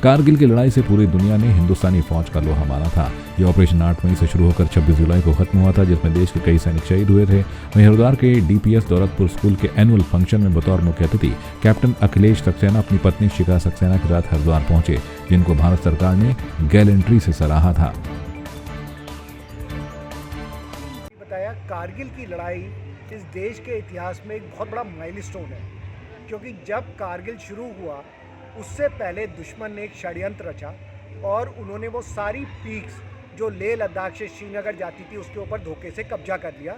कारगिल की लड़ाई से पूरी दुनिया ने हिंदुस्तानी फौज का लोहा माना था। ये ऑपरेशन 8 मई से शुरू होकर 26 जुलाई को खत्म हुआ था, जिसमें देश के कई सैनिक शहीद हुए थे। वहीं हरिद्वार के डीपीएस दौलतपुर स्कूल के एनुअल फंक्शन में बतौर मुख्य अतिथि कैप्टन अखिलेश सक्सेना अपनी पत्नी शिखा सक्सेना के साथ हरिद्वार पहुंचे, जिनको भारत सरकार ने गैलेंट्री से सराहा था। बताया कारगिल की लड़ाई इस देश के इतिहास में एक बहुत बड़ा माइलस्टोन है, क्योंकि जब कारगिल शुरू हुआ उससे पहले दुश्मन ने एक षड्यंत्र रचा और उन्होंने वो सारी पीक्स जो लेह लद्दाख से श्रीनगर जाती थी उसके ऊपर धोखे से कब्जा कर लिया,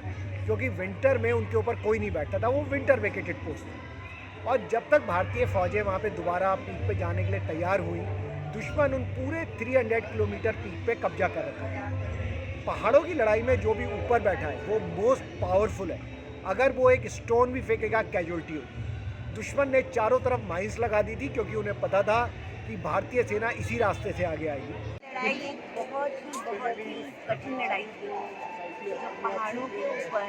क्योंकि विंटर में उनके ऊपर कोई नहीं बैठता था, वो विंटर वेकेटेड पोस्ट थी। और जब तक भारतीय फौजें वहाँ पे दोबारा पीक पे जाने के लिए तैयार हुई, दुश्मन उन पूरे 300 किलोमीटर पीक पे कब्जा कर रखा है। पहाड़ों की लड़ाई में जो भी ऊपर बैठा है वो मोस्ट पावरफुल है, अगर वो एक स्टोन भी फेंकेगा कैजुअल्टी होगी। दुश्मन ने चारों तरफ माइंस लगा दी थी, क्योंकि उन्हें पता था कि भारतीय सेना इसी रास्ते से आगे आएगी। लड़ाई एक बहुत ही कठिन लड़ाई थी। पहाड़ों के ऊपर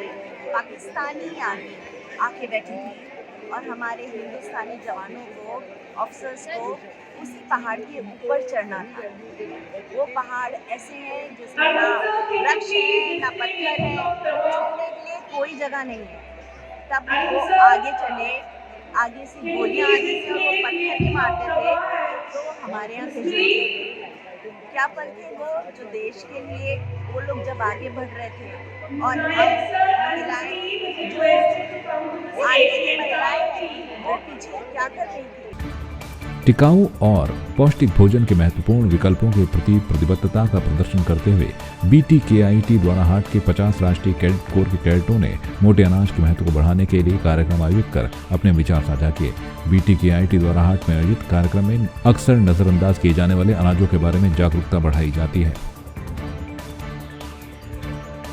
पाकिस्तानी आर्मी आके बैठी थी और हमारे हिंदुस्तानी जवानों को, ऑफिसर्स को उसी पहाड़ के ऊपर चढ़ना था। वो पहाड़ ऐसे हैं जिसमें ना वृक्ष है, ना पत्थर है, छूने के लिए कोई जगह नहीं है। तब वो आगे चले, आगे से गोलियां आती थी और वो पत्थर भी मारते थे, तो हमारे यहाँ से क्या पल थे वो, जो देश के लिए वो लोग जब आगे बढ़ रहे थे और हम महिलाएं जो आगे की महिलाएं थी वो पीछे क्या कर रही थी। टिकाऊ और पौष्टिक भोजन के महत्वपूर्ण विकल्पों के प्रति प्रतिबद्धता का प्रदर्शन करते हुए BTKIT द्वारा हाट के 50 राष्ट्रीय कैडेट कोर के कैडेटों ने मोटे अनाज के महत्व को बढ़ाने के लिए कार्यक्रम आयोजित कर अपने विचार साझा किए। BTKIT द्वारा हाट में आयोजित कार्यक्रम में अक्सर नजरअंदाज किए जाने वाले अनाजों के बारे में जागरूकता बढ़ाई जाती है।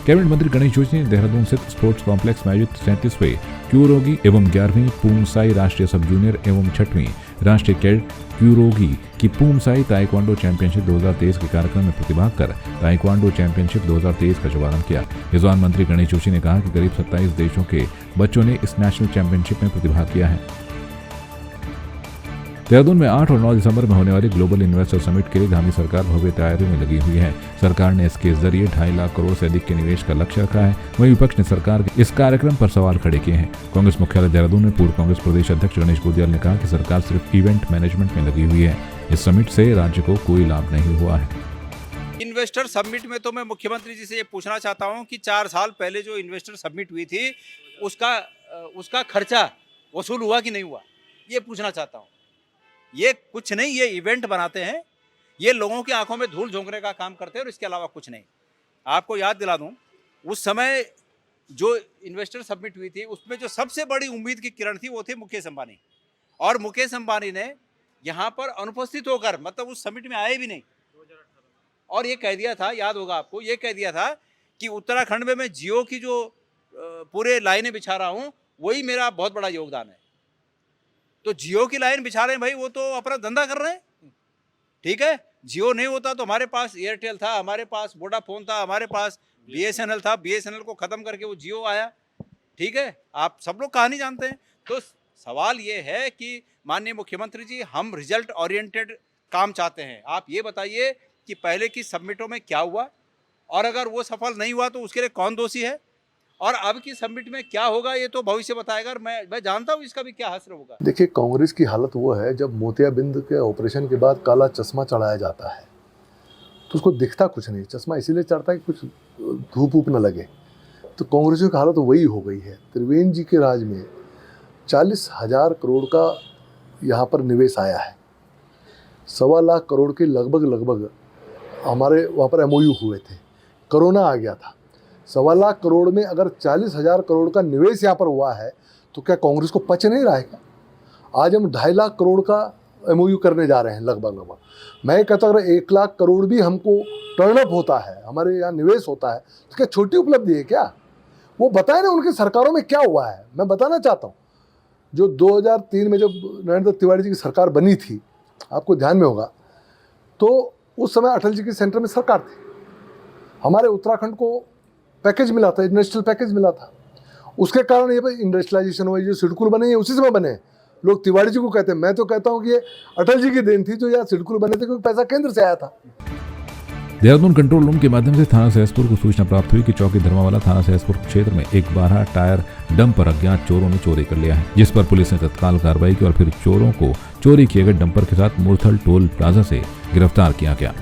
कैबिनेट मंत्री गणेश जोशी ने देहरादून स्थित स्पोर्ट्स कॉम्प्लेक्स में आयोजित 37वें क्यूरोगी एवं 11वीं पूमसाई राष्ट्रीय सब जूनियर एवं 6वीं राष्ट्रीय कैडेट क्यूरोगी की पूमसाई ताइक्वांडो चैंपियनशिप 2023 के कार्यक्रम में प्रतिभाग कर ताइक्वांडो चैंपियनशिप 2023 का शुभारंभ किया। इस दौरान मंत्री गणेश जोशी ने कहा कि करीब 27 देशों के बच्चों ने इस नेशनल चैंपियनशिप में प्रतिभाग किया है। देहरादून में 8 और 9 दिसंबर में होने वाली ग्लोबल इन्वेस्टर समिट के लिए धामी सरकार भव्य तैयारी में लगी हुई है। सरकार ने इसके जरिए 2.5 लाख करोड़ से अधिक के निवेश का लक्ष्य रखा है। वहीं विपक्ष ने सरकार के इस कार्यक्रम पर सवाल खड़े किए हैं। कांग्रेस मुख्यालय देहरादून में पूर्व कांग्रेस प्रदेश अध्यक्ष गणेश गोदियाल ने कहा कि सरकार सिर्फ इवेंट मैनेजमेंट में लगी हुई है। इस समिट से राज्य को कोई लाभ नहीं हुआ है। इन्वेस्टर समिट में तो मैं मुख्यमंत्री जी से ये पूछना चाहता हूँ कि 4 साल पहले जो इन्वेस्टर समिट हुई थी उसका खर्चा वसूल हुआ कि नहीं हुआ, ये पूछना चाहता हूँ। ये कुछ नहीं, ये इवेंट बनाते हैं, ये लोगों की आंखों में धूल झोंकने का काम करते हैं और इसके अलावा कुछ नहीं। आपको याद दिला दूं, उस समय जो इन्वेस्टर समिट हुई थी उसमें जो सबसे बड़ी उम्मीद की किरण थी वो थे मुकेश अंबानी, और मुकेश अंबानी ने यहाँ पर अनुपस्थित होकर, मतलब उस समिट में आए भी नहीं, और ये कह दिया था, याद होगा आपको, ये कह दिया था कि उत्तराखंड में मैं जियो की जो पूरे लाइनें बिछा रहा हूँ वही मेरा बहुत बड़ा योगदान है। तो जियो की लाइन बिछा रहे हैं भाई, वो तो अपना धंधा कर रहे हैं, ठीक है। जियो नहीं होता तो हमारे पास एयरटेल था, हमारे पास वोडाफोन था, हमारे पास BSNL था, BSNL को ख़त्म करके वो जियो आया, ठीक है। आप सब लोग कहानी जानते हैं। तो सवाल ये है कि माननीय मुख्यमंत्री जी, हम रिजल्ट ओरिएंटेड काम चाहते हैं। आप ये बताइए कि पहले की समिटों में क्या हुआ, और अगर वो सफल नहीं हुआ तो उसके लिए कौन दोषी है, और अब की समिट में क्या होगा ये तो भविष्य बताएगा। मैं जानता हूँ इसका भी क्या असर होगा। देखिए, कांग्रेस की हालत वो है, जब मोतियाबिंद के ऑपरेशन के बाद काला चश्मा चढ़ाया जाता है तो उसको दिखता कुछ नहीं। चश्मा इसीलिए चढ़ता है कि कुछ धूप ऊप न लगे। तो कांग्रेसियों की हालत वही हो गई है। त्रिवेंद्र जी के राज में 40,000 करोड़ का यहाँ पर निवेश आया है। 1.25 लाख करोड़ के लगभग हमारे वहाँ पर MOU हुए थे। कोरोना आ गया था। 1.25 लाख करोड़ में अगर 40,000 करोड़ का निवेश यहाँ पर हुआ है तो क्या कांग्रेस को पच नहीं रहा है क्या? आज हम 2.5 लाख करोड़ का MOU करने जा रहे हैं लगभग। मैं कहता हूँ अगर 1 लाख करोड़ भी हमको टर्नअप होता है, हमारे यहाँ निवेश होता है, तो क्या छोटी उपलब्धि है क्या? वो बताए ना उनकी सरकारों में क्या हुआ है। मैं बताना चाहता हूँ, जो 2003 में जब नरेंद्र तिवारी जी की सरकार बनी थी, आपको ध्यान में होगा, तो उस समय अटल जी की सेंटर में सरकार थी। हमारे उत्तराखंड को पैकेज मिला था, इंडस्ट्रियल पैकेज मिला था। उसके कारण ये इंडस्ट्रियलाइजेशन हुआ, जो सिडकुल बने हैं उसी समय बने। लोग तिवारी जी को कहते हैं, मैं तो कहता हूँ कि ये अटल जी की देन थी जो यहाँ सिडकुल बने थे, क्योंकि पैसा केंद्र से आया था। देहरादून कंट्रोल रूम के माध्यम से थाना सहसपुर को सूचना प्राप्त हुई कि चौकी धर्मावाला थाना सहसपुर क्षेत्र में एक 12 टायर डंपर अज्ञात चोरों ने चोरी कर लिया है, जिस पर पुलिस ने तत्काल कार्रवाई की और फिर चोरों को चोरी किए गए डंपर के साथ मुरथल टोल प्लाजा से गिरफ्तार किया गया।